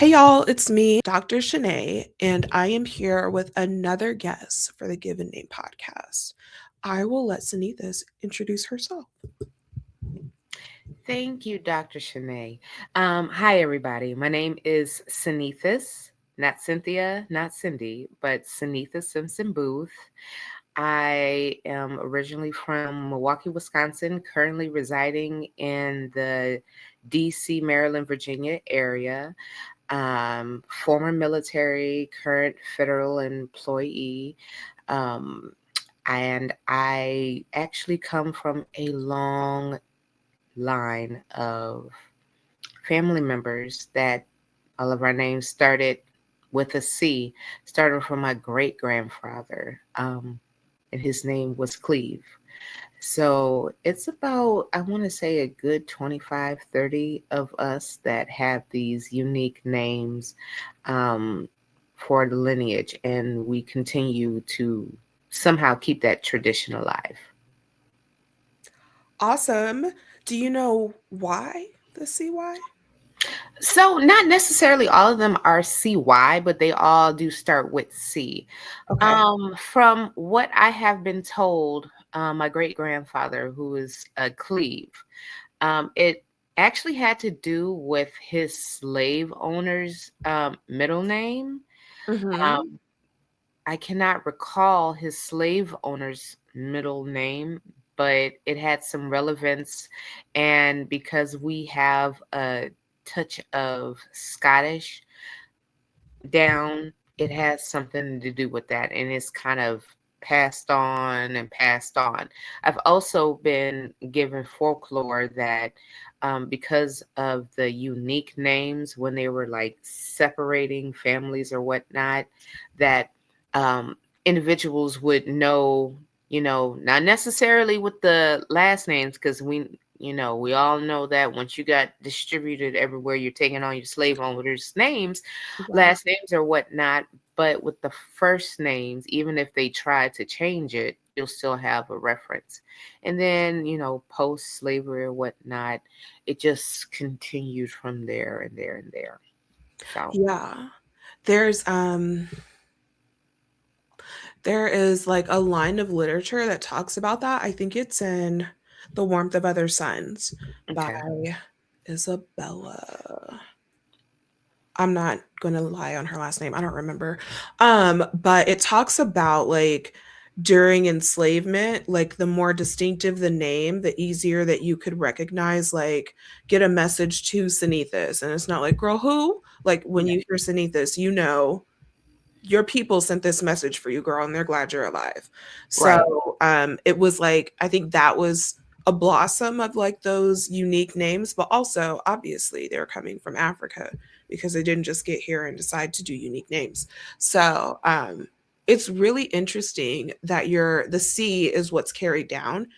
Hey y'all, it's me, Dr. Shanae, and I am here with another guest for the Given Name podcast. I will let Cynithis introduce herself. Thank you, Dr. Shanae. Hi, everybody. My name is Cynethis, not Cynthia, not Cindy, but Cynethis Simpson Booth. I am originally from Milwaukee, Wisconsin, currently residing in the DC, Maryland, Virginia area. Former military, current federal employee. Um, and I actually come from a long line of family members that all of our names started with a C, started from my great grandfather, and his name was Cleve. So it's about, I want to say, a good 25, 30 of us that have these unique names um, for the lineage, and we continue to somehow keep that tradition alive. Awesome. Do you know why the CY? So, not necessarily all of them are CY, but they all do start with C. Okay. From what I have been told, my great grandfather, who is a Cleve, it actually had to do with his slave owner's middle name. Mm-hmm. Um, I cannot recall his slave owner's middle name, but it had some relevance. And because we have a touch of Scottish down, it has something to do with that. And it's kind of passed on and passed on. I've also been given folklore that because of the unique names when they were like separating families or whatnot, that um, individuals would know, not necessarily with the last names, because we all know that once you got distributed everywhere, you're taking on your slave owners' names, Yeah. last names or whatnot. But with the first names, even if they try to change it, you'll still have a reference. And then, post slavery or whatnot, it just continued from there and there and there. So, Yeah. There's there is like a line of literature that talks about that. I think it's in The Warmth of Other Suns by okay. Isabella. I'm not gonna lie on her last name. I don't remember. But it talks about like during enslavement, like the more distinctive the name, the easier that you could recognize, like get a message to Cynethis. And it's not like, girl, who? Like when Yeah. you hear Cynethis, you know your people sent this message for you, girl, and they're glad you're alive. So Right. it was like I think that was a blossom of like those unique names, but also obviously they're coming from Africa because they didn't just get here and decide to do unique names. So it's really interesting that the C is what's carried down.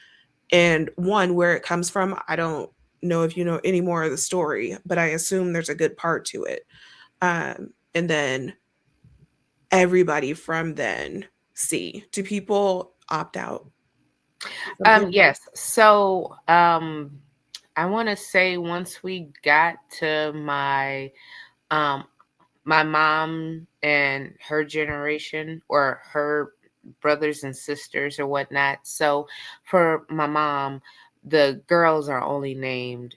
And one, where it comes from, I don't know if you know any more of the story, but I assume there's a good part to it. And then everybody from then see? Do people opt out? Something? Yes. So, I want to say once we got to um my mom and her generation, or her brothers and sisters or whatnot. So for my mom, the girls are only named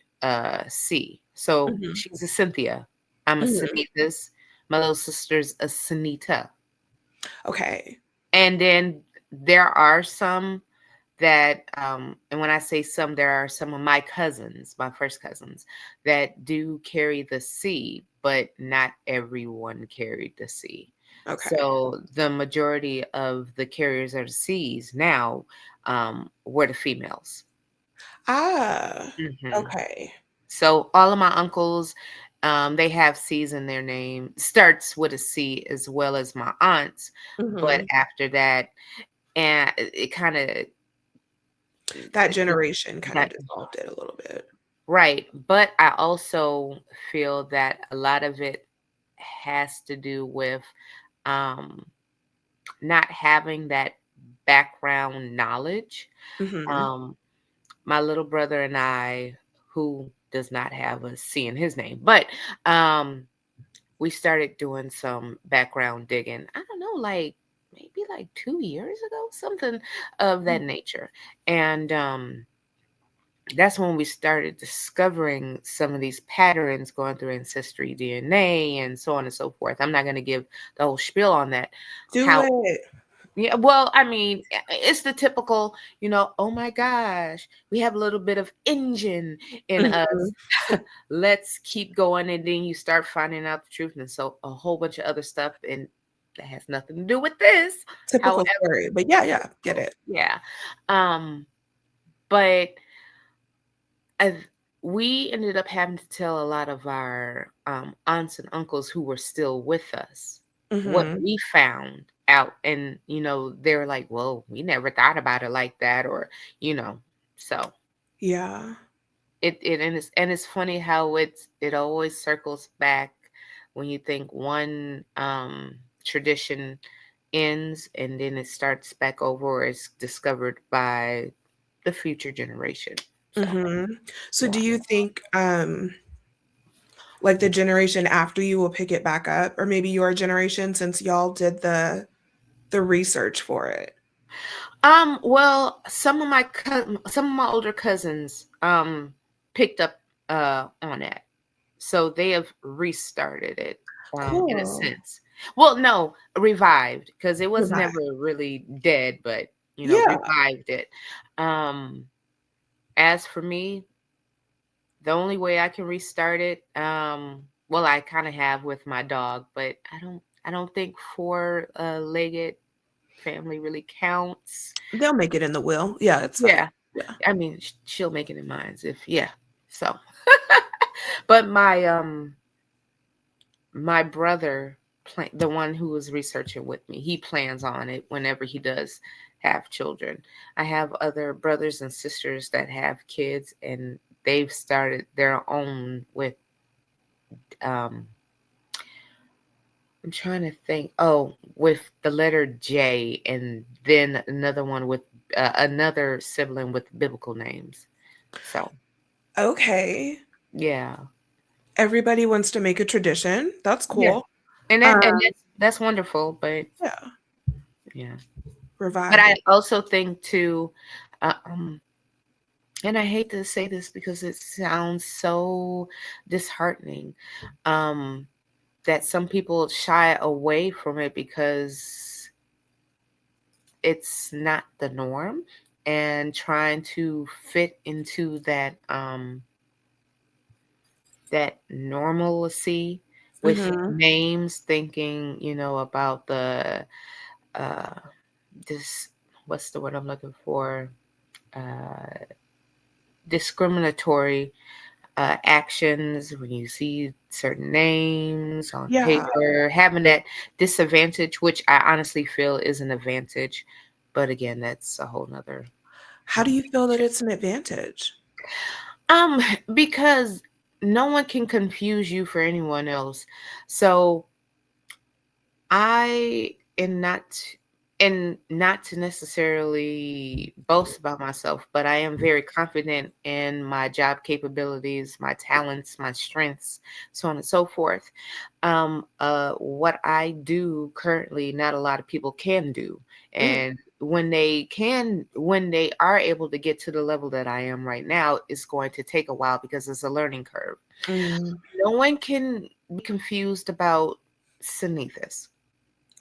C. So Mhm, she's a Cynthia. I'm a mhm. Cynethis. My little sister's a Cynita. Okay. And then there are some that, and when I say some, there are some of my cousins, my first cousins, that do carry the C, but not everyone carried the C. Okay. So the majority of the carriers of the C's now were the females. Ah, hmm okay. So all of my uncles, they have C's in their name. Starts with a C, as well as my aunts, but Mhm. after that, and it kind of That generation kind of that dissolved it a little bit. right. But I also feel that a lot of it has to do with um, not having that background knowledge. Mhm. Um, my little brother and I, who does not have a C in his name, but um, we started doing some background digging. I don't know, like maybe like 2 years ago, something of that nature. And that's when we started discovering some of these patterns going through ancestry DNA and so on and so forth. I'm not going to give the whole spiel on that. Do How, it. yeah, well, I mean, it's the typical, oh my gosh, we have a little bit of engine in us. Mhm. Let's keep going. And then you start finding out the truth. And so a whole bunch of other stuff. And that has nothing to do with this. Typical However, story, but yeah, yeah, get oh, it. yeah. But I, we ended up having to tell a lot of our aunts and uncles who were still with us what Mhm. we found out. And, they're like, well, we never thought about it like that. Or, you know, so Yeah. and it's funny how it always circles back when you think one tradition ends and then it starts back over or is discovered by the future generation. So, Mhm. So yeah. do you think, like, the generation after you will pick it back up, or maybe your generation since y'all did the research for it? Well, some of my older cousins picked up on it. So they have restarted it in a Cool. sense. Well, no, revived because it was Goodbye. never really dead, but Yeah. revived it. Um as for me, the only way I can restart it, well, I kind of have with my dog, but I don't think four-legged family really counts. They'll make it in the will. Yeah, it's fine. Yeah. Yeah. I mean, she'll make it in mine if yeah. So, but my brother, the one who was researching with me, he plans on it whenever he does have children. I have other brothers and sisters that have kids, and they've started their own with. Um, I'm trying to think. Oh, with the letter J, and then another one with another sibling with biblical names. So Okay. yeah. Everybody wants to make a tradition. That's Yeah. cool. And that and Um, that's wonderful, but yeah. yeah. But Revived I it. also think too, uh, um, and I hate to say this because it sounds so disheartening, um, that some people shy away from it because it's not the norm, and trying to fit into that normalcy with Mhm. names, thinking, about the uh this what's the word I'm looking for? Uh Discriminatory actions when you see certain names on Yeah. paper, having that disadvantage, which I honestly feel is an advantage. But again, that's a whole nother How do you feel that conversation. it's an advantage? Um, because no one can confuse you for anyone else. So I am not, and not to necessarily boast about myself, but I am very confident in my job capabilities, my talents, my strengths, so on and so forth. What I do currently, not a lot of people can do. Mm. And when they are able to get to the level that I am right now, it's going to take a while because it's a learning curve. Mm. No one can be confused about Cynethis.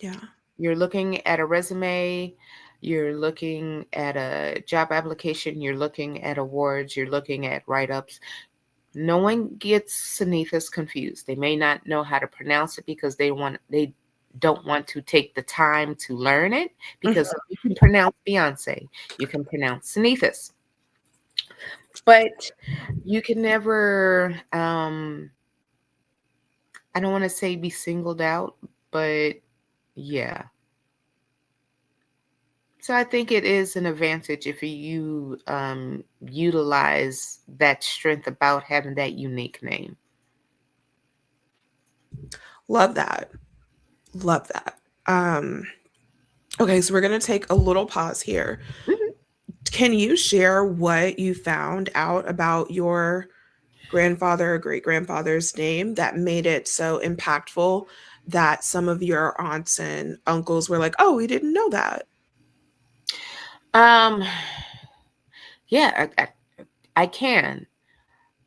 Yeah. You're looking at a resume, you're looking at a job application, you're looking at awards, you're looking at write ups. No one gets Cynethis confused. They may not know how to pronounce it because they don't want to take the time to learn it, because Mhm. you can pronounce Beyonce, you can pronounce Cynethis, but you can never I don't want to say be singled out, but yeah. So I think it is an advantage if you utilize that strength about having that unique name. Love that. Love that. Um, okay, so we're gonna take a little pause here. Mhm. Can you share what you found out about your grandfather or great grandfather's name that made it so impactful that some of your aunts and uncles were like, "Oh, we didn't know that." Um, yeah, I can.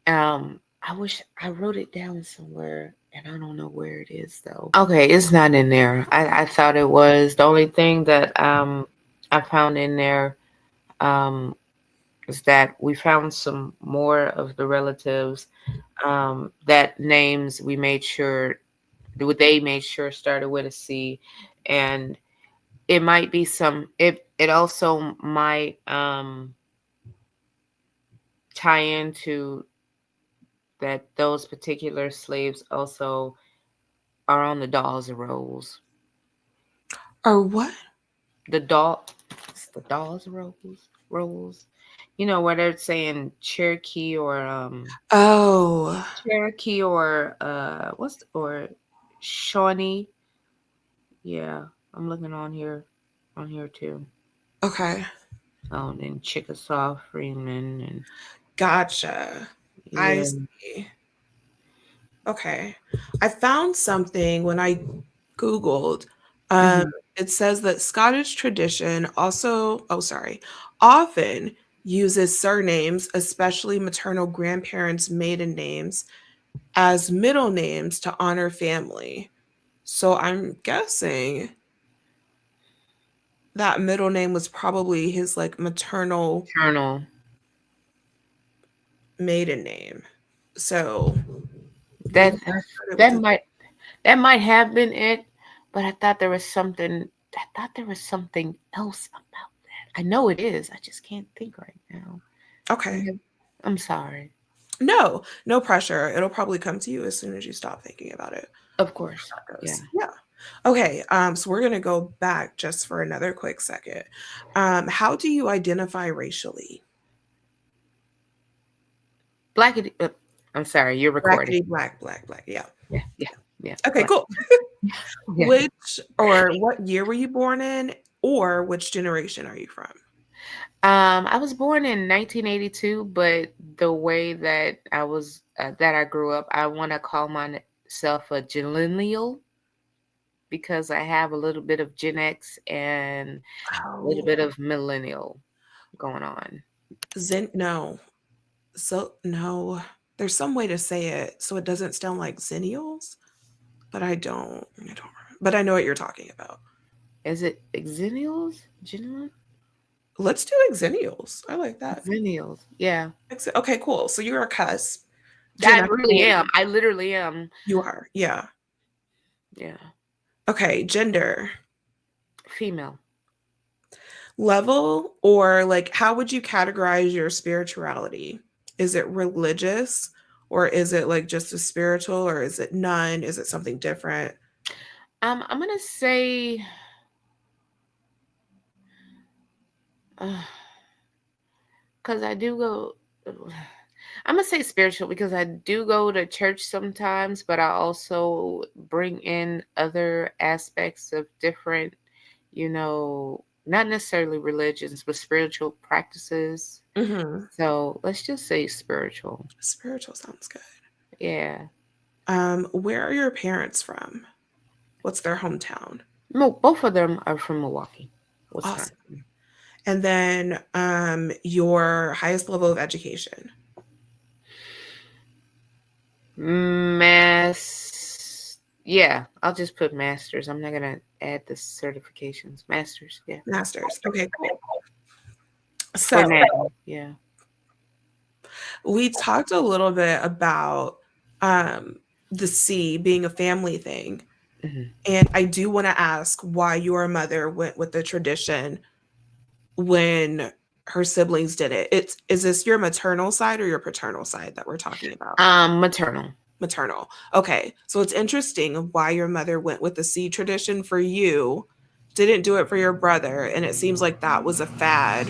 I wish I wrote it down somewhere, and I don't know where it is though. Okay, it's not in there. I thought it was. The only thing that I found in there is that we found some more of the relatives that names we made sure they made sure started with a C, and it might be some. It also might tie into that those particular slaves also are on the dolls and rolls. Or what? The doll, it's the dolls rolls. You know where they're saying Oh, Cherokee or or Shawnee. Yeah, I'm looking on here too. okay. Oh, and then Chickasaw Freeman and Gotcha. I yeah. see. Okay. I found something when I Googled. Um, Hmm. it says that Scottish tradition also, oh, sorry, often uses surnames, especially maternal grandparents' maiden names, as middle names to honor family. So I'm guessing that middle name was probably his like maternal Colonel. maiden name. So maybe That that started with that the might that might have been it, but I thought there was something. I thought there was something else about that. I know it is. I just can't think right now. okay. I'm sorry. No, no pressure. It'll probably come to you as soon as you stop thinking about it. Of course. That Yeah. goes. Yeah. Okay. So we're gonna go back just for another quick second. How do you identify racially? Blackity. I'm sorry. You're recording. Blackity black, black, black. Yeah. Yeah. Yeah. Yeah. Okay, Black. cool. Yeah. Which or what year were you born in, or which generation are you from? I was born in 1982, but the way that I grew up, I want to call myself a millennial because I have a little bit of Gen X and a little Oh, bit of millennial going on. no. So no. There's some way to say it so it doesn't sound like zennials, but I don't remember. But I know what you're talking about. Is it Xennials? Let's do exennials. I like that. Xennials. Yeah. Okay, cool. So you're a cusp. Gen I X really born. am. I literally am. You are. Yeah. Yeah. Okay, gender. Female. Level or like how would you categorize your spirituality? Is it religious or is it like just a spiritual or is it none? Is it something different? I'm gonna say because I do go I'm gonna say spiritual because I do go to church sometimes, but I also bring in other aspects of different, not necessarily religions, but spiritual practices. Hmm. So let's just say spiritual. Spiritual sounds good. Yeah. Where are your parents from? What's their hometown? Both of them are from Milwaukee, Awesome. Wisconsin. And then your highest level of education. Yeah, I'll just put masters. I'm not gonna add the certifications. Masters, yeah. Masters. Okay, cool. For So now, yeah. we talked a little bit about um, the C being a family thing. Hmm. And I do want to ask why your mother went with the tradition when her siblings did it. Is this your maternal side or your paternal side that we're talking about? Maternal. Maternal. Okay. So it's interesting why your mother went with the C tradition for you, didn't do it for your brother, and it seems like that was a fad.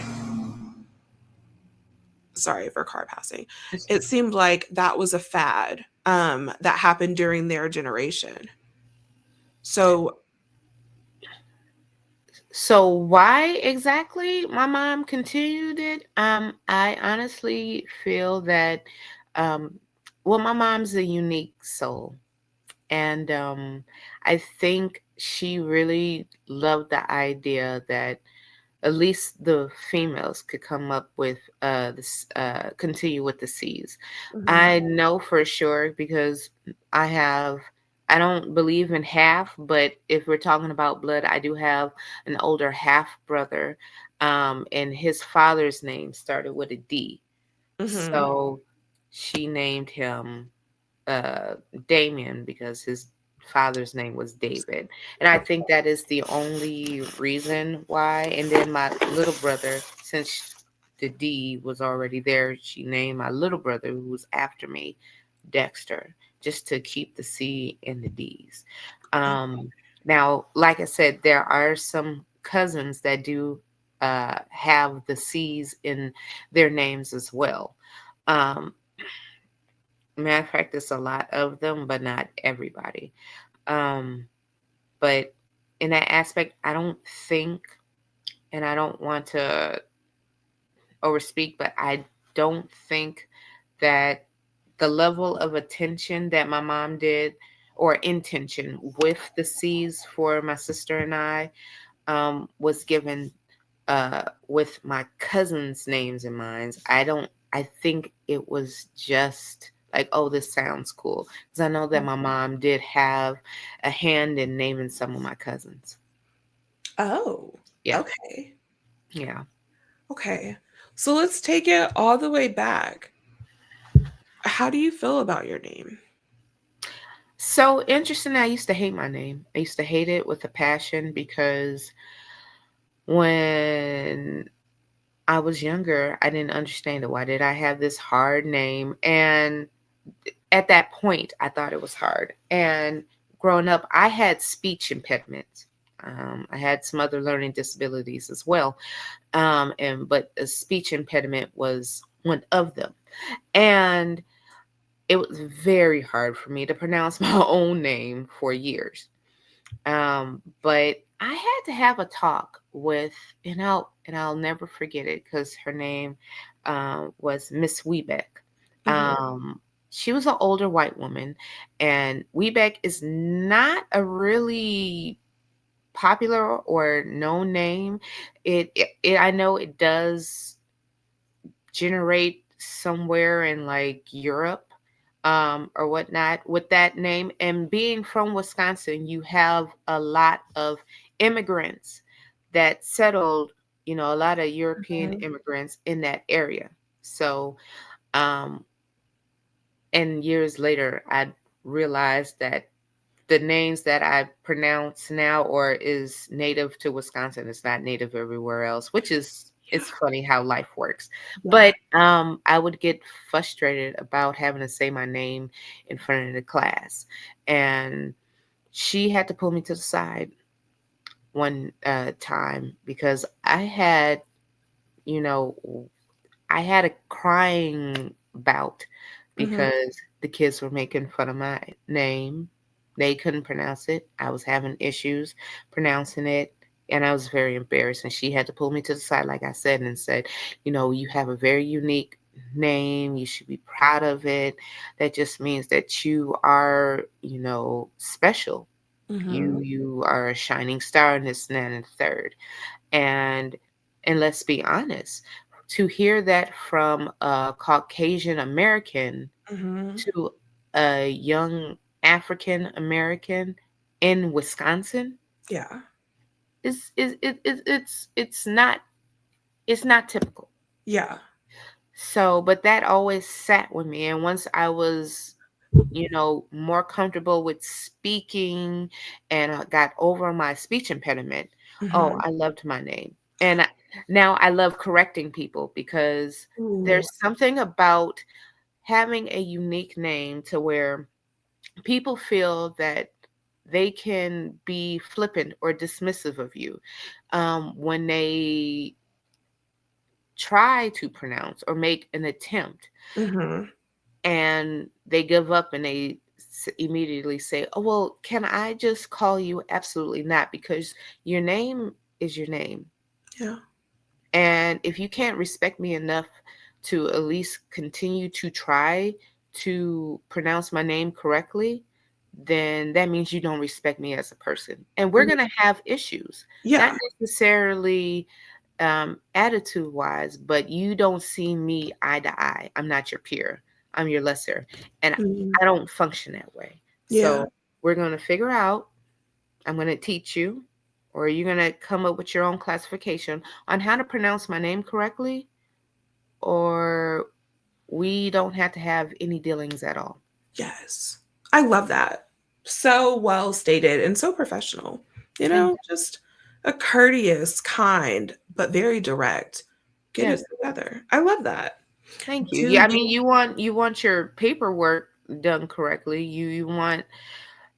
Sorry for car passing. It seemed like that was a fad that happened during their generation. So, So why exactly my mom continued it? I honestly feel that um well, my mom's a unique soul, and I think she really loved the idea that at least the females could come up with this continue with the C's. Mhm. I know for sure because I have I don't believe in half, but if we're talking about blood, I do have an older half brother, and his father's name started with a D. Mhm. So she named him uh, Damien because his father's name was David. And I think that is the only reason why. And then my little brother, since the D was already there, she named my little brother, who was after me, Dexter, just to keep the C in the D's. Oh, Um, Now, like I said, there are some cousins that do have the C's in their names as well. Um, Matter of fact, it's a lot of them, but not everybody. Um, but in that aspect, I don't think, and I don't want to overspeak, but I don't think that the level of attention that my mom did or intention with the C's for my sister and I was given with my cousins' names and minds. I think it was just like, oh, this sounds cool. Because I know that my mom did have a hand in naming some of my cousins. oh, Yeah. okay. Yeah. Okay. So let's take it all the way back. How do you feel about your name? So interesting. I used to hate my name. I used to hate it with a passion because when I was younger, I didn't understand it. Why did I have this hard name? And at that point, I thought it was hard. And growing up, I had speech impediments. I had some other learning disabilities as well, and but a speech impediment was one of them. And it was very hard for me to pronounce my own name for years. But I had to have a talk with, and I'll never forget it because her name was Miss Webeck. Mhm. She was an older white woman, and Webeck is not a really popular or known name. I know it does generate somewhere in like Europe or whatnot with that name. And being from Wisconsin, you have a lot of immigrants that settled, a lot of European Mhm. immigrants in that area. So, um, and years later, I realized that the names that I pronounce now or is native to Wisconsin is not native everywhere else, which is Yeah. it's funny how life works. Yeah. But I would get frustrated about having to say my name in front of the class, and she had to pull me to the side one time because you know, I had a crying bout Mhm. because the kids were making fun of my name. They couldn't pronounce it. I was having issues pronouncing it, and I was very embarrassed. And she had to pull me to the side, like I said, and said, you have a very unique name. You should be proud of it. That just means that you are, special. You Mhm. you are a shining star in this and that and the third. And let's be honest, to hear that from a Caucasian American Mhm. to a young African American in Wisconsin Yeah. it's not typical. Yeah. So, but that always sat with me. And once I was, more comfortable with speaking and I got over my speech impediment, oh, Mhm. I loved my name. And now I love correcting people because Ooh. there's something about having a unique name to where people feel that they can be flippant or dismissive of you when they try to pronounce or make an attempt Mhm. and they give up and they immediately say, "Oh, well, can I just call you?" Absolutely not, because your name is your name. Yeah. And if you can't respect me enough to at least continue to try to pronounce my name correctly, then that means you don't respect me as a person. And we're going to have issues, not Yeah. necessarily attitude wise, but you don't see me eye to eye. I'm not your peer, I'm your lesser. And Mhm. I don't function that way. Yeah. So we're going to figure out, I'm going to teach you, or you're going to come up with your own classification on how to pronounce my name correctly, or we don't have to have any dealings at all. Yes. I love that. So well stated and so professional. Thank Just a courteous, kind, but very direct. Get it Yes, together. I love that. thank you. Do Yeah, I you mean, you want your paperwork done correctly. You want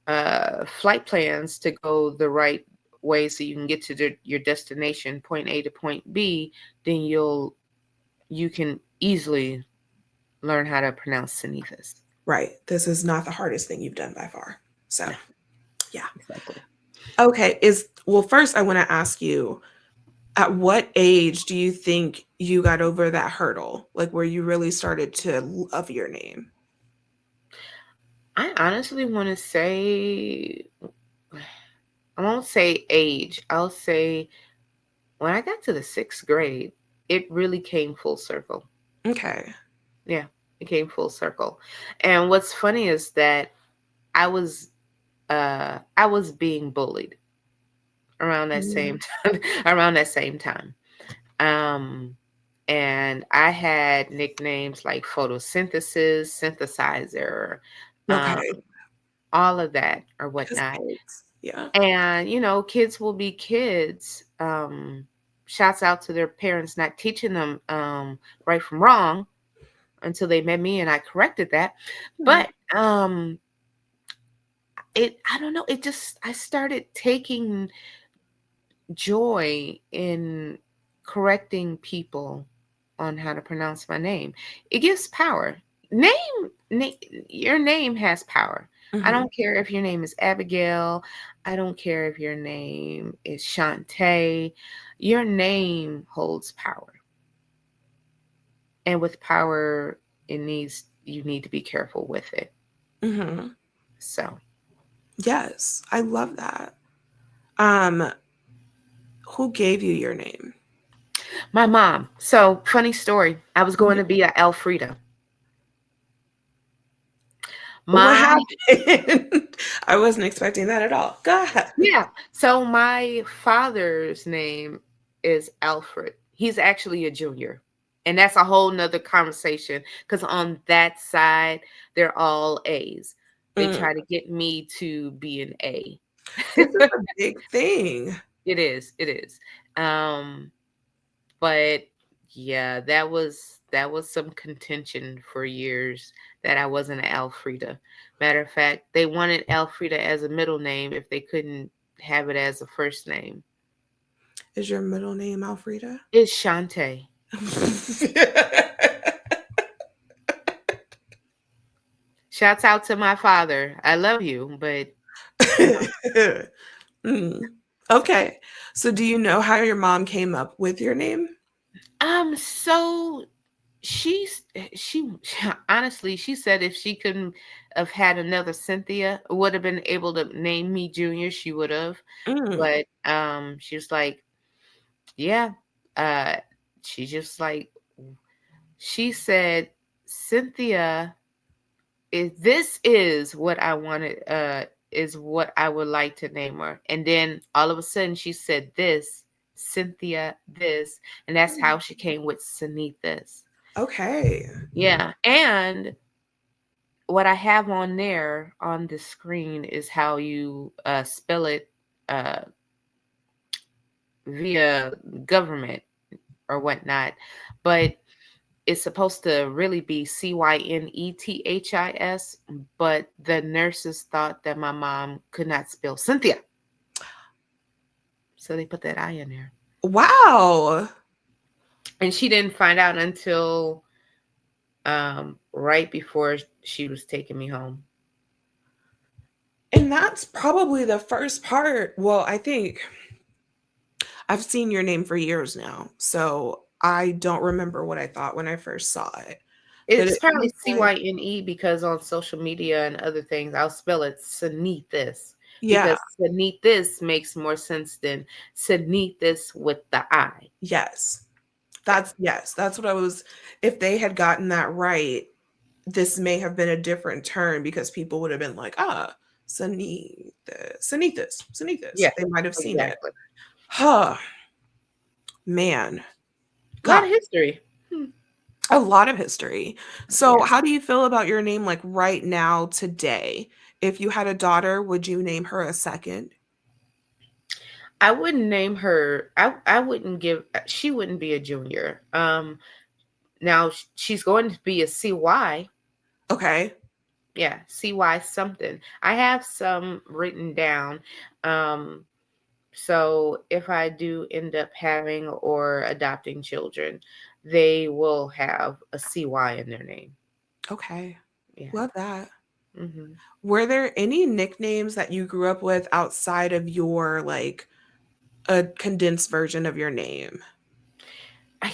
flight plans to go the right way so you can get to your destination, point A to point B. Then you can easily learn how to pronounce Cynithis. right? This is not the hardest thing you've done by far. So, No, yeah. exactly. Okay, first I want to ask you, at what age do you think you got over that hurdle? Like where you really started to love your name? I honestly want to say, I won't say age. I'll say when I got to the sixth grade, it really came full circle. Okay. Yeah, it came full circle. And what's funny is that I was I was being bullied around that Mm, same time. Around that same time. Um, and I had nicknames like photosynthesis, synthesizer, um, okay. all of that or Because whatnot. kids. Yeah. And kids will be kids. Shouts out to their parents not teaching them right from wrong until they met me and I corrected that. Yeah. But I don't know, it just I started taking joy in correcting people on how to pronounce my name. It gives power. Name, your name has power. I Hmm. don't care if your name is Abigail. I don't care if your name is Shantae. Your name holds power. And with power, you need to be careful with it. Hmm. So, Yes, I love that. Um, who gave you your name? my mom. So, funny story. I was going Yeah. to be a Elfrida. What My happened? I wasn't expecting that at all. Go ahead. Yeah. So my father's name is Alfred. He's actually a junior. And that's a whole nother conversation because on that side, they're all A's. They Mm, try to get me to be an A. this is a big thing. It is. It is. Um, but yeah, that was some contention for years that I wasn't an Alfreda. Matter of fact, they wanted Alfreda as a middle name if they couldn't have it as a first name. Is your middle name Alfreda? It's Shantae. Shouts out to my father. I love you, but no. Mm. So, Okay. So do you know how your mom came up with your name? so she honestly she said if she couldn't have had another Cynthia, would have been able to name me Junior, she would have. Mm. But she was like, yeah, uh, she just like she said, Cynthia this is what I wanted, is what I would like to name her. And then all of a sudden she said this, Cynthia this, and that's how she came with Cynethis. Okay. Yeah. And what I have on there on the screen is how you spell it uh, via government or whatnot. But it's supposed to really be Cynethis, but the nurses thought that my mom could not spell Cynthia. So they put that I in there. Wow. And she didn't find out until right before she was taking me home. And that's probably the first part. Well, I think I've seen your name for years now, so I don't remember what I thought when I first saw it. but It's it probably feels like Cyne because on social media and other things, I'll spell it Cynithis yeah, because Cynithis makes more sense than Cynithis with the I. yes. Yeah. That's what I was if they had gotten that right, this may have been a different turn because people would have been like, ah, Cynethis. Yeah, They might have seen it. exactly. Huh, man. A lot God, of history. Hmm. a lot of history. So, Yeah. how do you feel about your name like right now today? If you had a daughter, would you name her a second? I wouldn't name her. I wouldn't give. She wouldn't be a junior. Now she's going to be a CY. Okay. Yeah, CY something. I have some written down. Um, so if I do end up having or adopting children, they will have a CY in their name. Okay. Yeah. Love that. Hmm. Were there any nicknames that you grew up with outside of your like a condensed version of your name?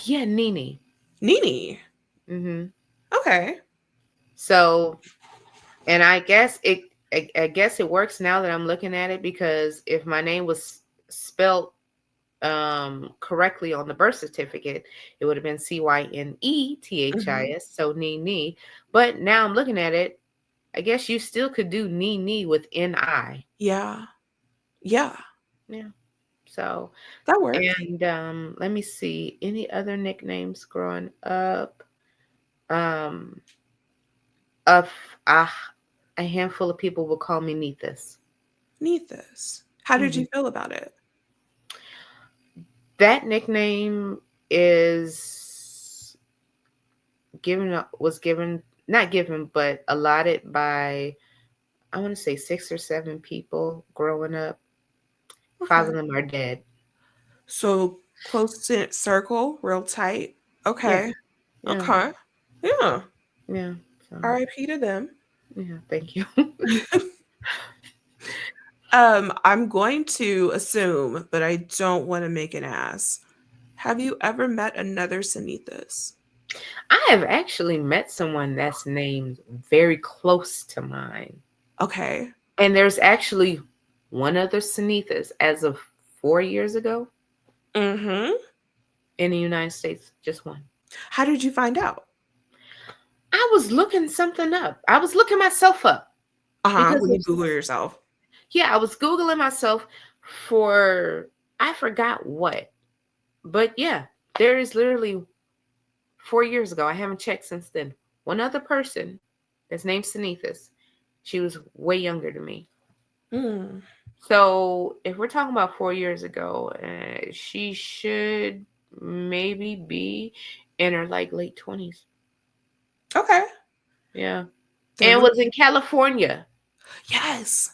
Yeah, Nini. Nini. Hmm. Okay. So, and I guess it works now that I'm looking at it because if my name was spelled correctly on the birth certificate, it would have been Mhm. Cynethis, so Nini. But now I'm looking at it, I guess you still could do Nini with Ni. Yeah. Yeah. Yeah. So, That works. and let me see any other nicknames growing up. Um, of ah, a handful of people will call me Nethis. Nethys. How did Hmm. you feel about it? That nickname is was given, not given, but allotted by, I want to say, 6 or 7 people growing up. Five of Okay. them are dead. So close knit circle, real tight. Yeah, Okay. yeah, Okay. Yeah. yeah. So, RIP to them. yeah, thank you. I'm going to assume, but I don't want to make an ass. Have you ever met another Cynethis? I have actually met someone that's named very close to mine. Okay. And there's actually one other Cynethis as of 4 years ago Mm-hmm. in the United States, just one. How did you find out? I was looking something up. I was looking myself up Uh-huh. because When of, you Google yourself. yeah, I was Googling myself for, I forgot what. But yeah, there is literally 4 years ago. I haven't checked since then. One other person that's named Cynethis. She was way younger than me. Mm. So if we're talking about 4 years ago, she should maybe be in her like late 20s. Okay. Yeah. There And was was in California. yes.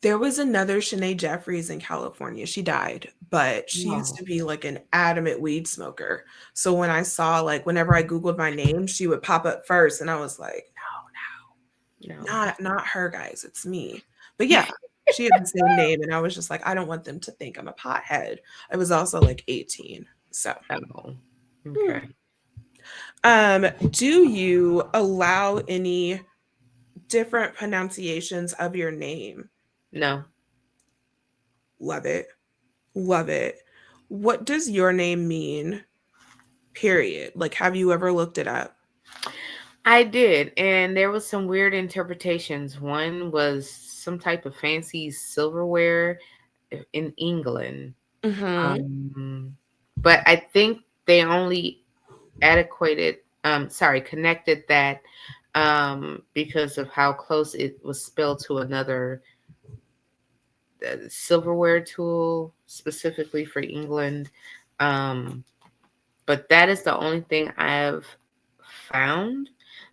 There was another Shanae Jeffries in California. She died, but she used No, to be like an adamant weed smoker. So when I saw like whenever I Googled my name, she would pop up first and I was like, no. not her guys, it's me. But yeah, she had the same name and I was just like, I don't want them to think I'm a pothead. I was also like 18. So, Oh, hmm. okay. Do you allow any different pronunciations of your name? No. Love it. Love it. What does your name mean? Period. Like, have you ever looked it up? I did, and there was some weird interpretations. One was some type of fancy silverware in England. Mm-hmm. Um, but I think they only connected that because of how close it was spelled to another silverware tool specifically for England. Um, but that is the only thing I've found.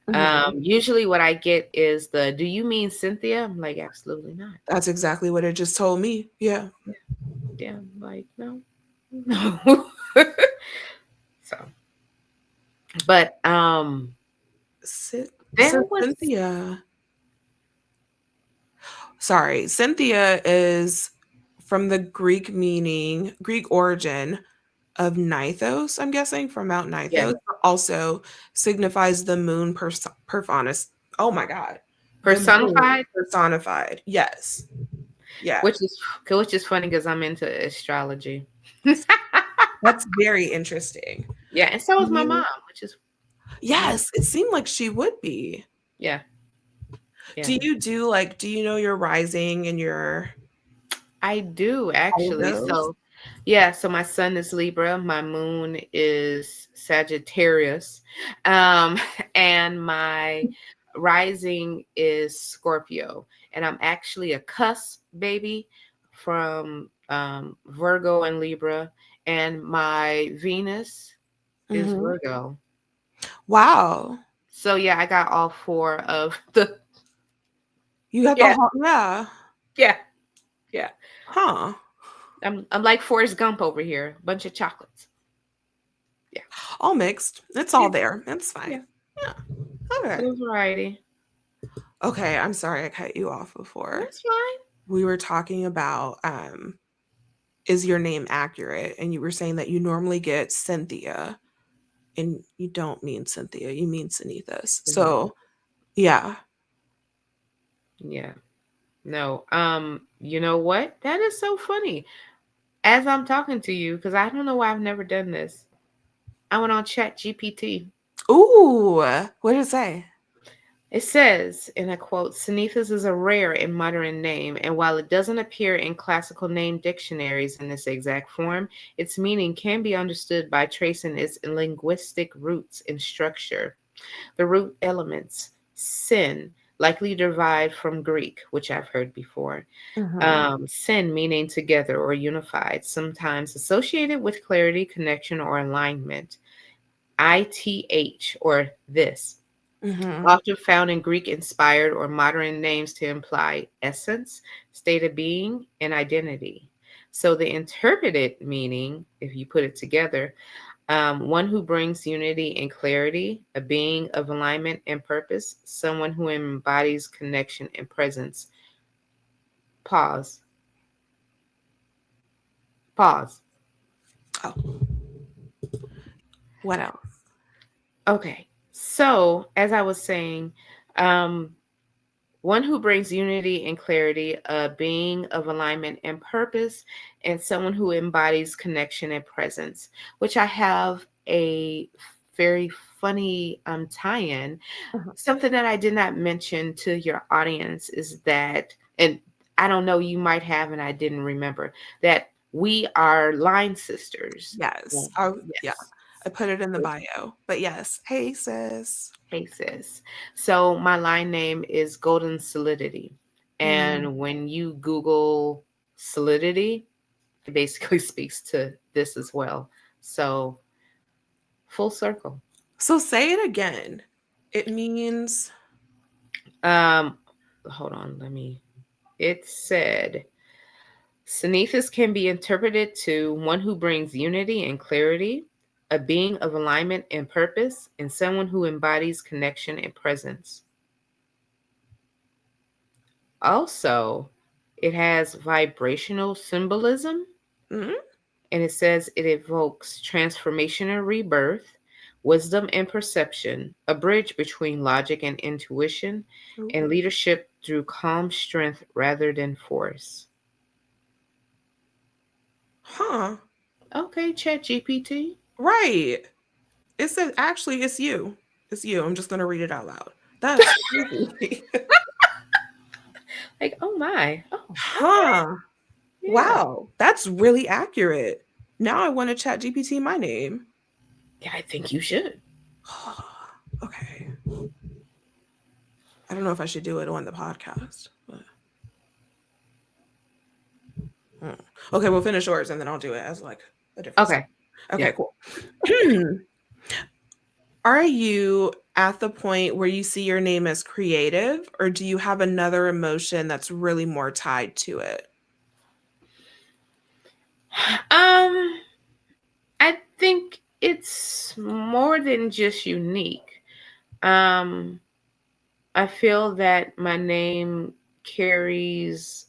Mm-hmm. Usually, what I get is the "Do you mean Cynthia?" I'm like, absolutely not. That's exactly what it just told me. Yeah. Yeah, yeah, I'm like no, no. So, but So there was Cynthia, sorry, Cynthia is from the Greek meaning, Greek origin. of Nithos, I'm guessing, from Mount Yeah. Nithos, but also signifies the moon perfonis. Oh my God. The moon Personified, personified. Yes. Yeah. which is funny because I'm into astrology. That's very interesting. Yeah, and so is my mom, You, which is weird. yes, it seemed like she would be. Yeah, yeah. Do you know your rising and your I do all of actually. those? So, yeah, so my sun is Libra, my moon is Sagittarius, um, and my rising is Scorpio. And I'm actually a cusp baby from Virgo and Libra, and my Venus is Hmm. Virgo. Wow. So, yeah, I got all four of the, You got the yeah, whole, yeah. yeah, yeah. Huh. I'm like Forrest Gump over here, bunch of chocolates. Yeah. All mixed. It's Yeah. all there. It's fine. Yeah. Yeah. Okay. Little variety. Okay. I'm sorry I cut you off before. That's fine. We were talking about is your name accurate? And you were saying that you normally get Cynthia and you don't mean Cynthia, you mean Cynithis. Beneath. So yeah. Yeah. No. You know what? That is so funny. As I'm talking to you, because I don't know why I've never done this. I went on Chat GPT. Ooh, what did it say? It says, and I quote, Cynethis is a rare and modern name, and while it doesn't appear in classical name dictionaries in this exact form, its meaning can be understood by tracing its linguistic roots and structure. The root elements, sin, likely derived from Greek, which I've heard before. Mm-hmm. Sin meaning together or unified, sometimes associated with clarity, connection, or alignment. ITH or this, Mm-hmm. often found in Greek inspired or modern names to imply essence, state of being, and identity. So the interpreted meaning, if you put it together, one who brings unity and clarity, a being of alignment and purpose, someone who embodies connection and presence. Pause. Pause. Oh, what else? Okay. So, as I was saying, um, one who brings unity and clarity, a being of alignment and purpose, and someone who embodies connection and presence, which I have a very funny tie-in. Mhm. Something that I did not mention to your audience is that, and I don't know, you might have, and I didn't remember, that we are line sisters. Yes. Well, Oh, yeah. yes. I put it in the bio. But yes. Hey, sis. Hey, sis. So my line name is Golden Solidity. Mm. And when you Google solidity, it basically speaks to this as well. So full circle. So say it again. It means Um, hold on, it said, Cynethis can be interpreted to one who brings unity and clarity, a being of alignment and purpose, and someone who embodies connection and presence. Also, it has vibrational symbolism, mm, and it says it evokes transformation and rebirth, wisdom and perception, a bridge between logic and intuition, and ooh, leadership through calm strength rather than force. huh. Okay, Chat GPT. Right. It says actually it's you. It's you. I'm just gonna read it out loud. That's crazy. Like, oh my. Oh, okay. Huh. Yeah. Wow. That's really accurate. Now I want to chat GPT my name. Yeah, I think you should. Okay. I don't know if I should do it on the podcast, but hmm. Okay, we'll finish yours and then I'll do it as like a different Okay. segment. Okay, Yeah. cool. Are you at the point where you see your name as creative, or do you have another emotion that's really more tied to it? Um, I think it's more than just unique. Um, I feel that my name carries,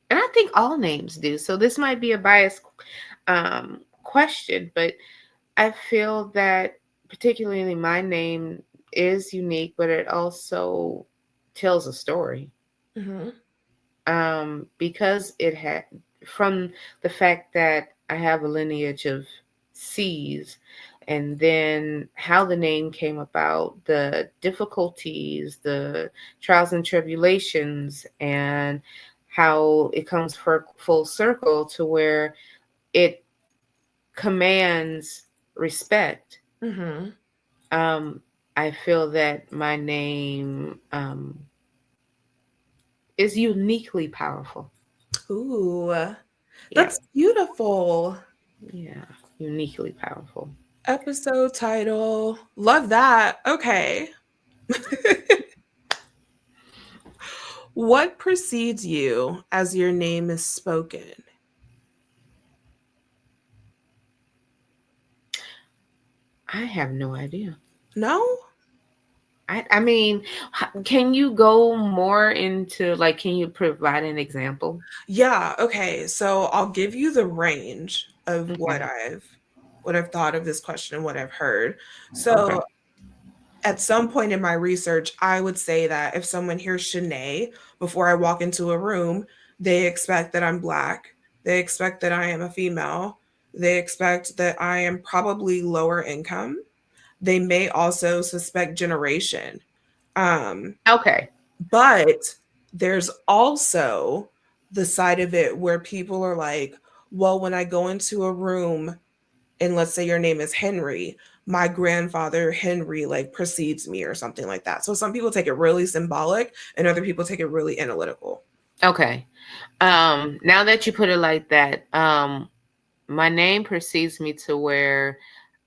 and I think all names do. So this might be a biased question, but I feel that particularly my name is unique, but it also tells a story. Mm-hmm. Because it had, from the fact that I have a lineage of C's, and then how the name came about, the difficulties, the trials and tribulations, and how it comes for full circle to where it commands respect. Mm-hmm. um, I feel that my name is uniquely powerful. Ooh, Yeah, that's beautiful. yeah, uniquely powerful. Episode title. Love that. Okay. What precedes you as your name is spoken? I have no idea. No? I mean, can you go more into, like, can you provide an example? Yeah, okay. So I'll give you the range of Okay. what I've thought of this question and what I've heard. Okay. So at some point in my research, I would say that if someone hears Shanae before I walk into a room, they expect that I'm Black. They expect that I am a female. They expect that I am probably lower income. They may also suspect generation. Um, Okay. but there's also the side of it where people are like, well, when I go into a room and let's say your name is Henry, my grandfather Henry like precedes me or something like that. So some people take it really symbolic and other people take it really analytical. Okay. Now that you put it like that, my name precedes me to where,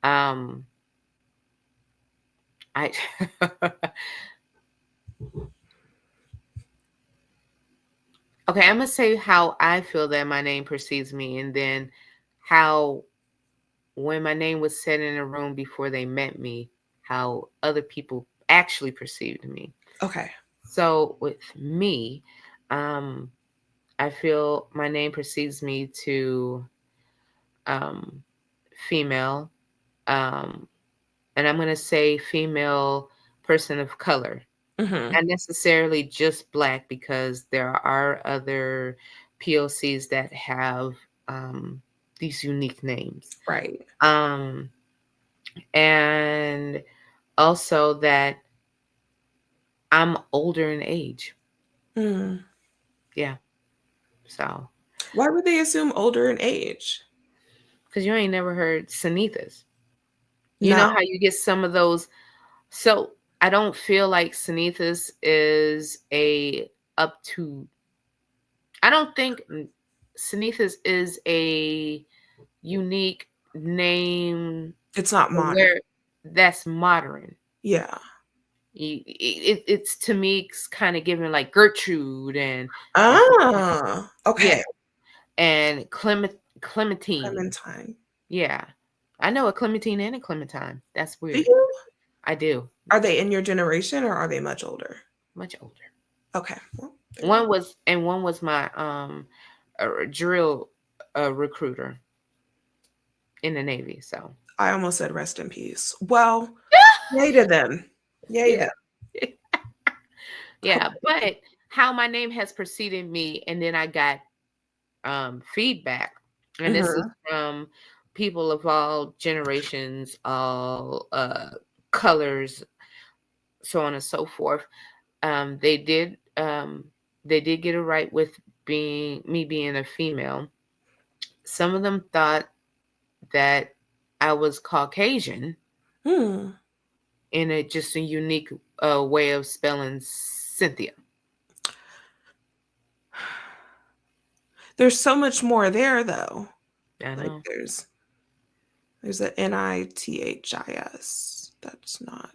um, I okay, I'm gonna say how I feel that my name precedes me, and then how, when my name was said in a room before they met me, how other people actually perceived me. Okay. So with me, um, I feel my name precedes me to, um, female, um, and I'm gonna say female person of color. Hmm. Not necessarily just Black, because there are other POCs that have, um, these unique names. Right. Um, and also that I'm older in age. Mm. Yeah. So, Why would they assume older in age? because you ain't never heard Cynithis. You No, know how you get some of those. So, I don't feel like Cynithis is a up to, I don't think Cynithis is a unique name it's not modern. where that's modern. Yeah. It's, to me, it's kind of given like Gertrude and Ah, yeah, okay. and Clementine. Clementine. Yeah, I know a Clementine and a Clementine. That's Do weird. you? I do. Are they in your generation or are they much older? Much older. Okay. Well, there you go. One was my drill recruiter in the Navy. So I almost said rest in peace. Well, yay to them. Yay yeah, them. yeah. But how my name has preceded me, and then I got feedback, and this is Hmm. from people of all generations, all colors, so on and so forth. Um, they did um, they did get it right with being a female. Some of them thought that I was Caucasian, Hmm. in a just a unique way of spelling Cynthia. There's so much more there though. I Like know, there's a Nithis. That's not.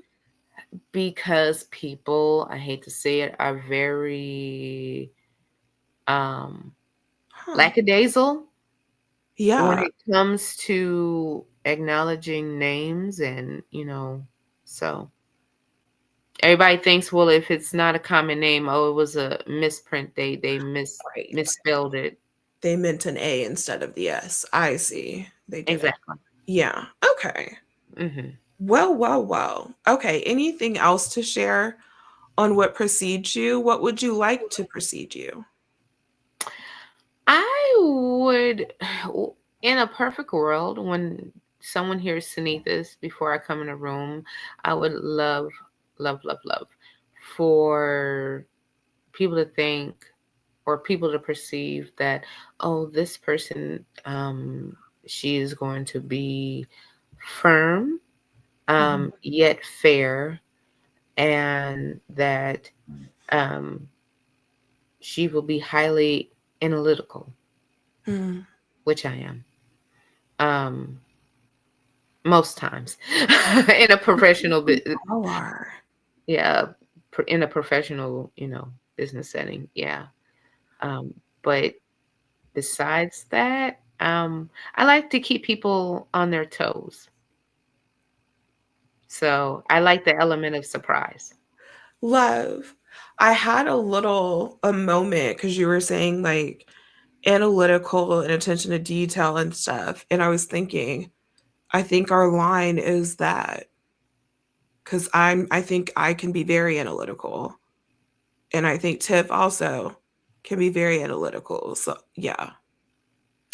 because people, I hate to say it, are very um Huh. lackadaisical when Yeah. it comes to acknowledging names, and so everybody thinks, well, if it's not a common name, oh, it was a misprint, they Right. misspelled it. They meant an A instead of the S. I see. They didn't. Exactly. Yeah. Okay. Hmm. Well, well, well. Okay. Anything else to share on what precedes you? What would you like to precede you? I would, in a perfect world, when someone hears Cynithis before I come in a room, I would love, love, love, love for people to think or people to perceive that, oh, this person, she is going to be firm, Mhm. yet fair, and that um, she will be highly analytical, Mm. which I am. Most times in a professional We all are. yeah, in a professional, business setting, yeah. um but besides that, I like to keep people on their toes, so I like the element of surprise. Love. I had a moment because you were saying like analytical and attention to detail and stuff. And I was thinking, I think our line is that because I think I can be very analytical. And I think Tiff also can be very analytical. So yeah,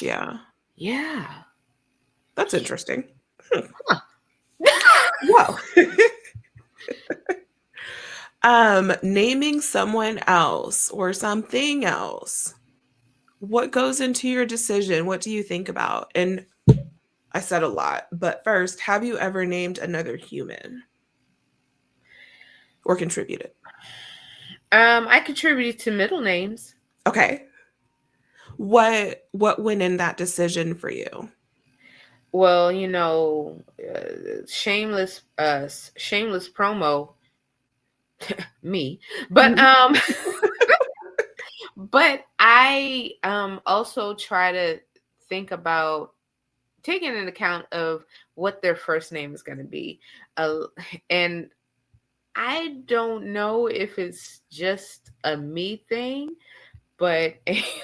yeah. Yeah. That's interesting. Huh. Well, naming someone else or something else. What goes into your decision? What do you think about? And I said a lot, but first, have you ever named another human or contributed? I contributed to middle names. Okay. What went in that decision for you? Well, shameless promo, me. But Mhm. but I also try to think about taking into account of what their first name is going to be. Uh, and I don't know if it's just a me thing, but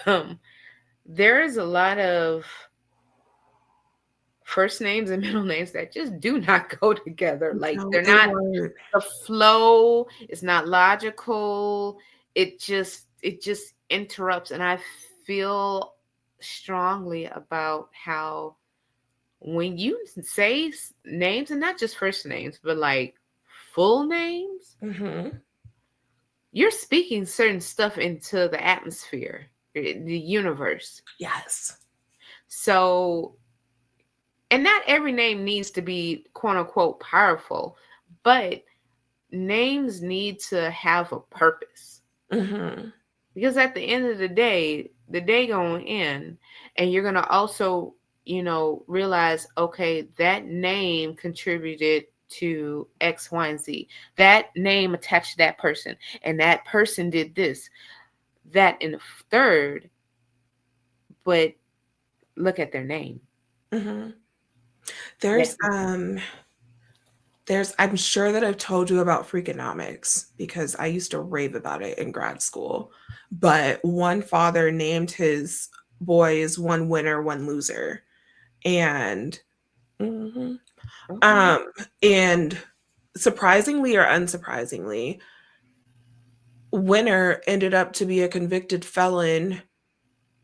um, there is a lot of first names and middle names that just do not go together. Like No, they're it not, was the flow is not logical. It just interrupts, and I feel strongly about how when you say names, and not just first names, but like full names, mhm. you're speaking certain stuff into the atmosphere, the universe. Yes. So, and not every name needs to be quote unquote powerful, but names need to have a purpose, Mhm. because at the end of the day going in, and you're gonna also, realize, okay, that name contributed to X, Y, and Z. That name attached to that person, and that person did this, that, and the third. But look at their name. Mhm. That, There's I'm sure that I've told you about Freakonomics because I used to rave about it in grad school. But one father named his boys one winner, one loser. And mhm. okay. um and surprisingly or unsurprisingly, winner ended up to be a convicted felon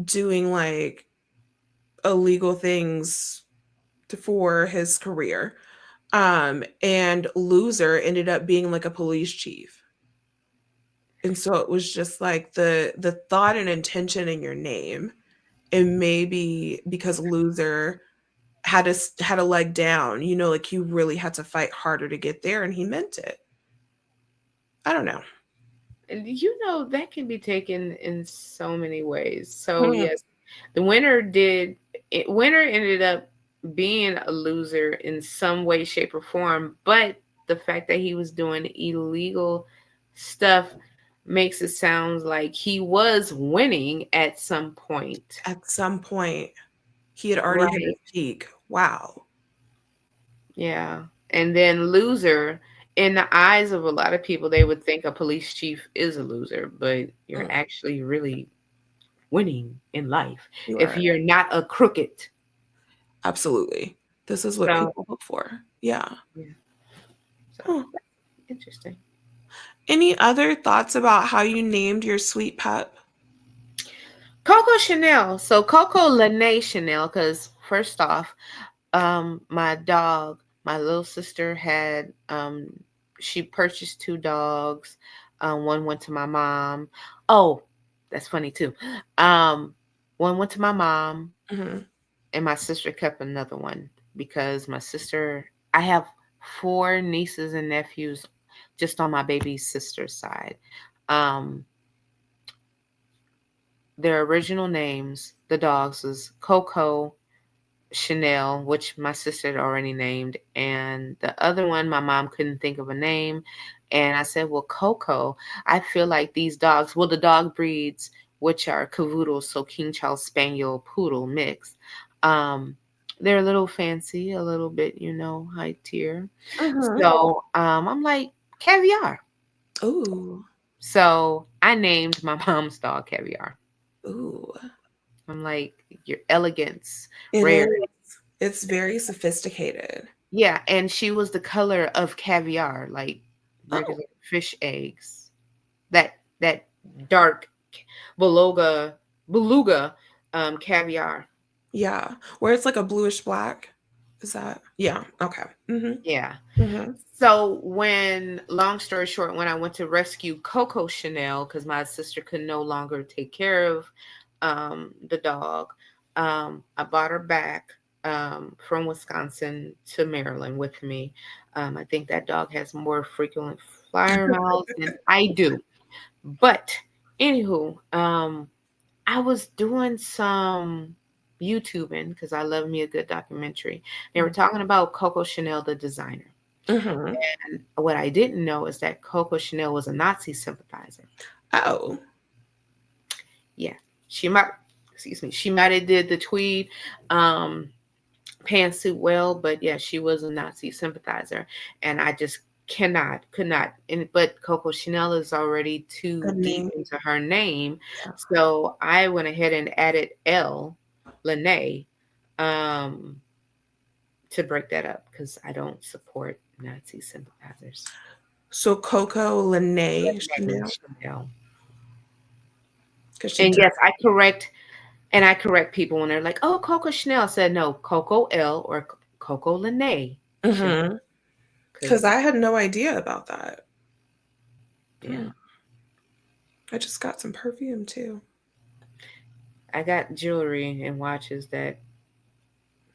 doing like illegal things for his career. And loser ended up being like a police chief. And so it was just like the thought and intention in your name. And maybe because loser had a leg down, like you really had to fight harder to get there, and he meant it. I don't know. And that can be taken in so many ways. So Hmm. yes, winner ended up being a loser in some way, shape, or form. But the fact that he was doing illegal stuff makes it sound like he was winning at some point. At some point, he had already hit his Right. peak. Wow. Yeah. And then loser, in the eyes of a lot of people, they would think a police chief is a loser, but you're Mm, actually really winning in life you if are. you're not a crooked. Absolutely. This is what So people look for. Yeah. yeah, so Huh. interesting. Any other thoughts about how you named your sweet pup? Coco Chanel. So Coco Lene Chanel, because first off, my dog, my little sister had she purchased two dogs. One went to my mom. Oh, that's funny too. Um, one went to my mom, Hmm. and my sister kept another one because my sister, I have four nieces and nephews just on my baby sister's side. Um, their original names, the dogs, was Coco, Chanel, which my sister had already named, and the other one, my mom couldn't think of a name. And I said, well, Coco, I feel like these dogs, well, the dog breeds, which are cavoodles, so King Charles Spaniel Poodle mix, um, they're a little fancy, a little bit, high tier. Hmm. So I'm like, Caviar. Ooh. So I named my mom's dog Caviar. Ooh. I'm like, your elegance, It rare. is. It's very sophisticated. Yeah, and she was the color of caviar, like Oh, regular fish eggs. That dark beluga caviar. yeah. Where it's like a bluish black. Is that? Yeah. Okay. Mm-hmm. Yeah. Mm-hmm. So when, long story short, when I went to rescue Coco Chanel because my sister could no longer take care of the dog, I bought her back from Wisconsin to Maryland with me. I think that dog has more frequent flyer miles than I do. But anywho, I was doing some YouTubing because I love me a good documentary. They were talking about Coco Chanel, the designer. Mm-hmm. And what I didn't know is that Coco Chanel was a Nazi sympathizer. Oh. Yeah, she might, excuse me, she might have did the tweed um, pantsuit well, but yeah, she was a Nazi sympathizer, and I just could not. And but Coco Chanel is already too Good deep name. into her name, Yeah. so I went ahead and added L, Lene, um, to break that up because I don't support Nazi sympathizers. So Coco Lene Lene Chanel. Chanel. Because she And took. yes, I correct people when they're like, "Oh, Coco Chanel." I said no, Coco L or Coco Lene Chanel. Mm-hmm. Because Because I had no idea about that. yeah, Hmm. I just got some perfume too. I got jewelry and watches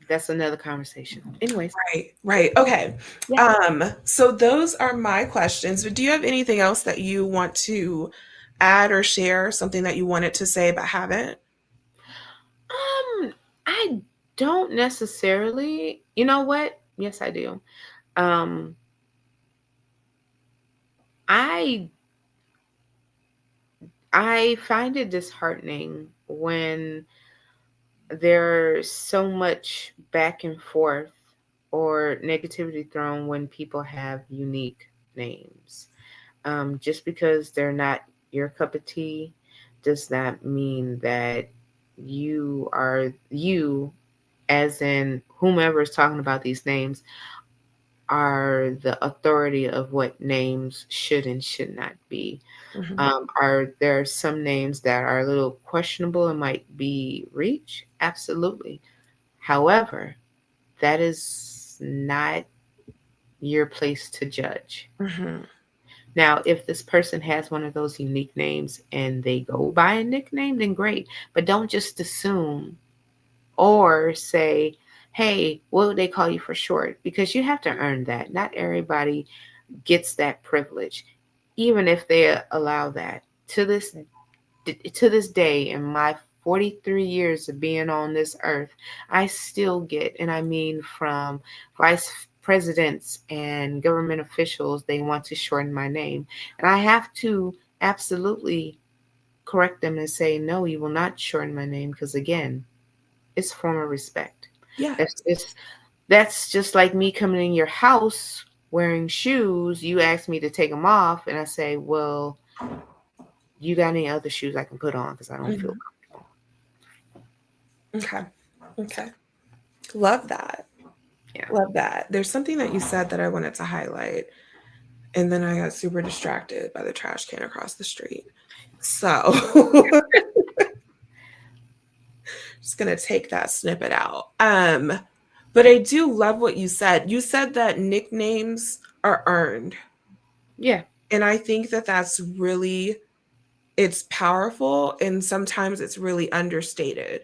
that's another conversation. Anyways, Right, right. Okay. yeah. So those are my questions. But do you have anything else that you want to add or share? Something that you wanted to say but haven't? I don't necessarily. You know what? Yes, I do. Um, I I find it disheartening when there's so much back and forth or negativity thrown when people have unique names. Just because they're not your cup of tea does not mean that you, as in whomever is talking about these names, are the authority of what names should and should not be. Hmm. Are there some names that are a little questionable and might be reach? Absolutely. However, that is not your place to judge. Hmm. Now, if this person has one of those unique names and they go by a nickname, then great. But don't just assume or say, hey, what would they call you for short? Because you have to earn that. Not everybody gets that privilege, even if they allow that. To this day, in my 43 years of being on this earth, I still get, and I mean from vice presidents and government officials, they want to shorten my name. And I have to absolutely correct them and say, no, you will not shorten my name because, again, it's a form of respect. Yeah. That's just like me coming in your house wearing shoes. You ask me to take them off, and I say, well, you got any other shoes I can put on because I don't feel Mhm. comfortable. Okay. So, Okay. Love that. Yeah. Love that. There's something that you said that I wanted to highlight, and then I got super distracted by the trash can across the street. So just gonna take that snippet out. But I do love what you said. You said that nicknames are earned. Yeah. And I think that that's really, it's powerful, and sometimes it's really understated,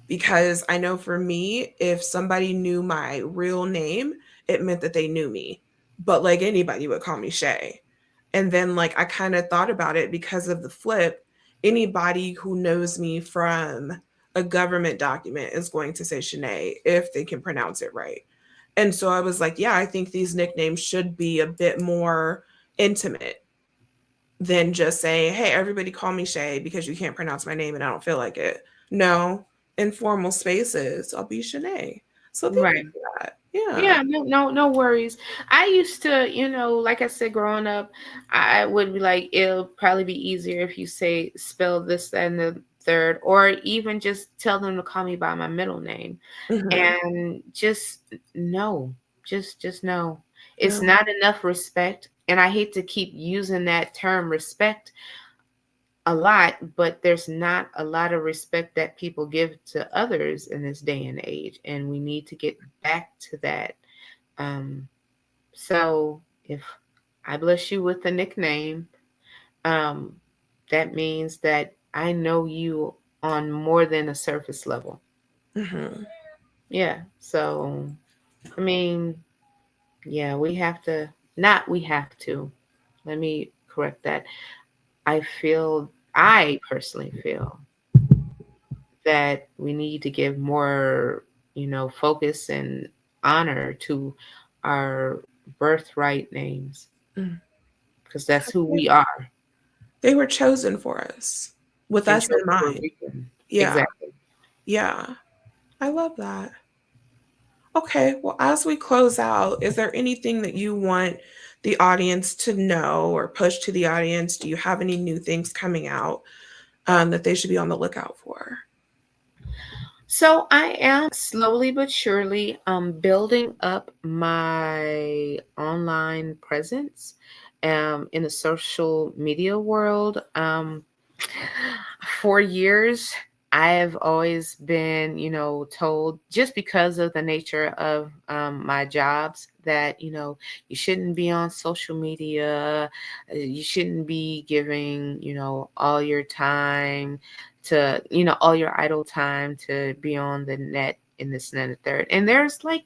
because I know for me, if somebody knew my real name, it meant that they knew me. But like anybody would call me Shay. And then like I kind of thought about it because of the flip. Anybody who knows me from a government document is going to say Shanae if they can pronounce it right. And so I was like, yeah, I think these nicknames should be a bit more intimate than just saying, hey, everybody call me Shay because you can't pronounce my name and I don't feel like it. No, informal spaces, I'll be Shanae. So thank you Right. for that. Yeah. Yeah, no worries. I used to, like I said, growing up, I would be like, it'll probably be easier if you say spell this and the third, or even just tell them to call me by my middle name. Hmm. And just no, just no. It's Yeah. not enough respect. And I hate to keep using that term respect a lot, but there's not a lot of respect that people give to others in this day and age. And we need to get back to that. Um, so if I bless you with a nickname, um, that means that I know you on more than a surface level. Hmm. Yeah. So, I mean, yeah, we have to, not we have to, let me correct that. I personally feel that we need to give more, focus and honor to our birthright names because that's who we are. They were chosen for us with And us in chosen for a mind. reason. Yeah. Exactly. Yeah. I love that. Okay. Well, as we close out, is there anything that you want the audience to know or push to the audience? Do you have any new things coming out that they should be on the lookout for? So I am slowly but surely building up my online presence in the social media world. For years, I have always been, told just because of the nature of my jobs that, you shouldn't be on social media. You shouldn't be giving, all your time to, all your idle time to be on the net in this and the third. And there's like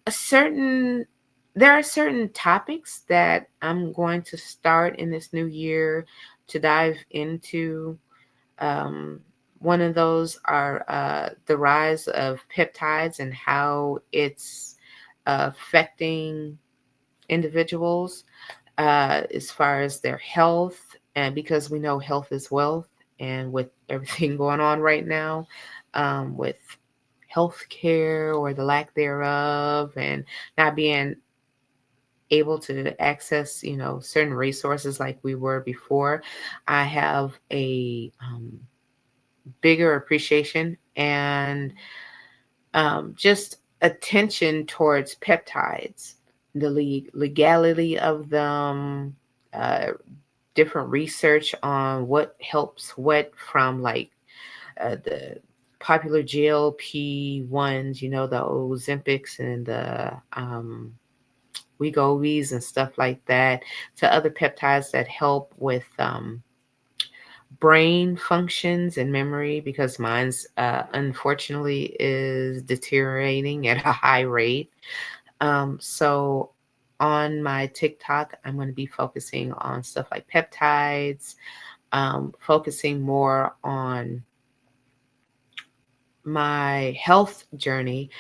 a certain, there are certain topics that I'm going to start in this new year to dive into. um, One of those are the rise of peptides and how it's affecting individuals as far as their health. And because we know health is wealth, and with everything going on right now, with healthcare or the lack thereof, and not being able to access, certain resources like we were before, I have a bigger appreciation and just attention towards peptides, the legality of them, uh, different research on what helps what from like the popular GLP ones, the Ozempics and the Wegovys and stuff like that, to other peptides that help with brain functions and memory because mine's unfortunately is deteriorating at a high rate. So on my TikTok, I'm going to be focusing on stuff like peptides, focusing more on my health journey.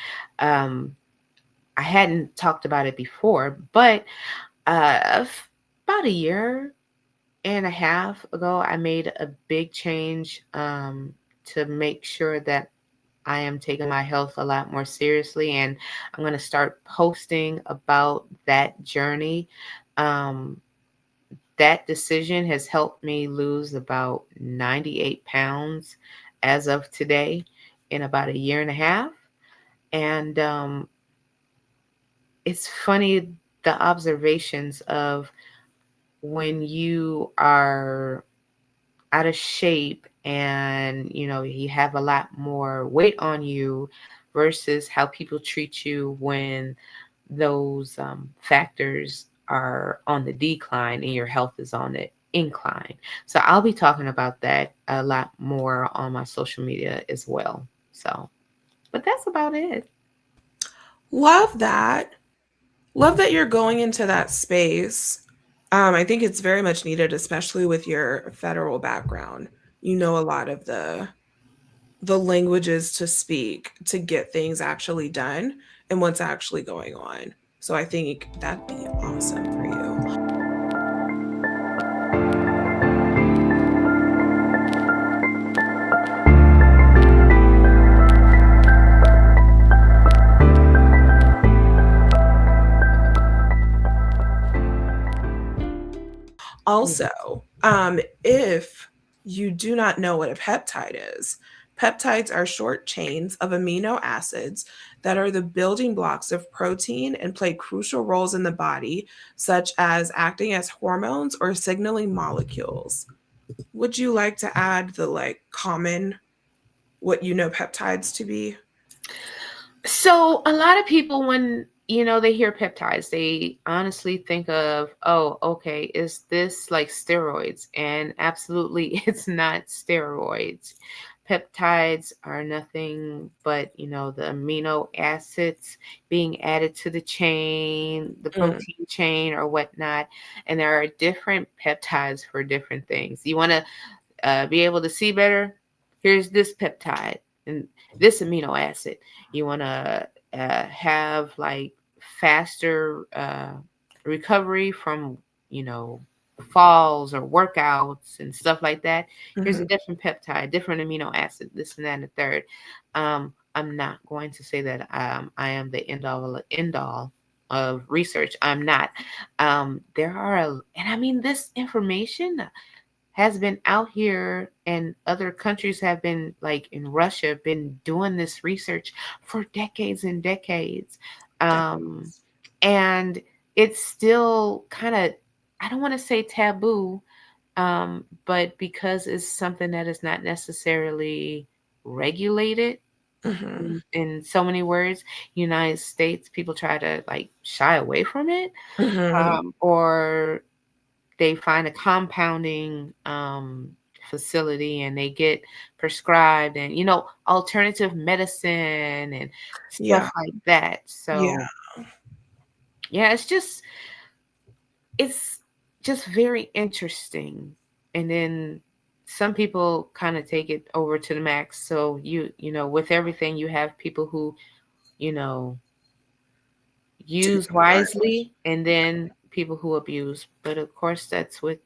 Um, I hadn't talked about it before, but about a year and a half ago, I made a big change to make sure that I am taking my health a lot more seriously. And I'm going to start posting about that journey. Um, that decision has helped me lose about 98 pounds as of today in about a year and a half. And it's funny, the observations of when you are out of shape and you have a lot more weight on you versus how people treat you when those factors are on the decline and your health is on the incline. So I'll be talking about that a lot more on my social media as well. So, but that's about it. Love that. Love that you're going into that space. I think it's very much needed, especially with your federal background. You know a lot of the languages to speak to get things actually done and what's actually going on. So I think that'd be awesome for you. Yeah. Also, if you do not know what a peptide is, peptides are short chains of amino acids that are the building blocks of protein and play crucial roles in the body, such as acting as hormones or signaling molecules. Would you like to add the like common what you know peptides to be? So a lot of people, when they hear peptides, they honestly think of, oh, okay, is this like steroids? And absolutely, it's not steroids. Peptides are nothing but the amino acids being added to the chain, the Mm, protein chain, or whatnot. And there are different peptides for different things. You want to be able to see better? Here's this peptide and this amino acid. You want to have like faster recovery from, you know, falls or workouts and stuff like that. Here's a mhm. different peptide, different amino acid, this and that and the third. I'm not going to say that I am the end all of research. I'm not. There are, and I mean, this information has been out here, and other countries have been, like in Russia, been doing this research for decades and decades. um Decades. and it's still kind of, I don't want to say taboo, but because it's something that is not necessarily regulated Mhm, in so many words, United States, people try to like shy away from it, mhm. or they find a compounding facility and they get prescribed and alternative medicine and stuff Yeah, like that. yeah. So yeah, it's just very interesting. And then some people kind of take it over to the max. So with everything, you have people who you know Too use much. wisely, and then people who abuse. But of course, that's with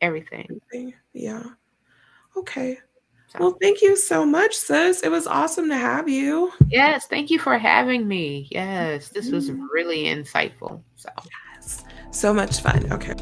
everything. Yeah. Okay. So Well, thank you so much, sis. It was awesome to have you. yes, thank you for having me. Yes, this was Mm, really insightful. So, yes. So much fun. Okay.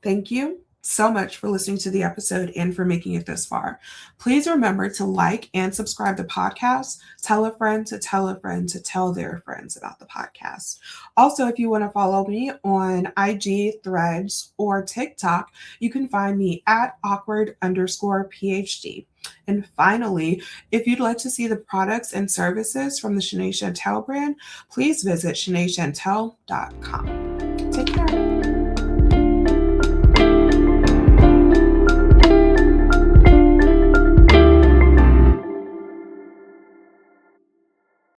Thank you so much for listening to the episode and for making it this far. Please remember to like and subscribe to podcasts. Tell a friend to tell a friend to tell their friends about the podcast. Also, if you want to follow me on IG, Threads, or TikTok, you can find me at awkward_PhD. And finally, if you'd like to see the products and services from the Shanae Chantel brand, please visit ShanaeChantel.com. Take care.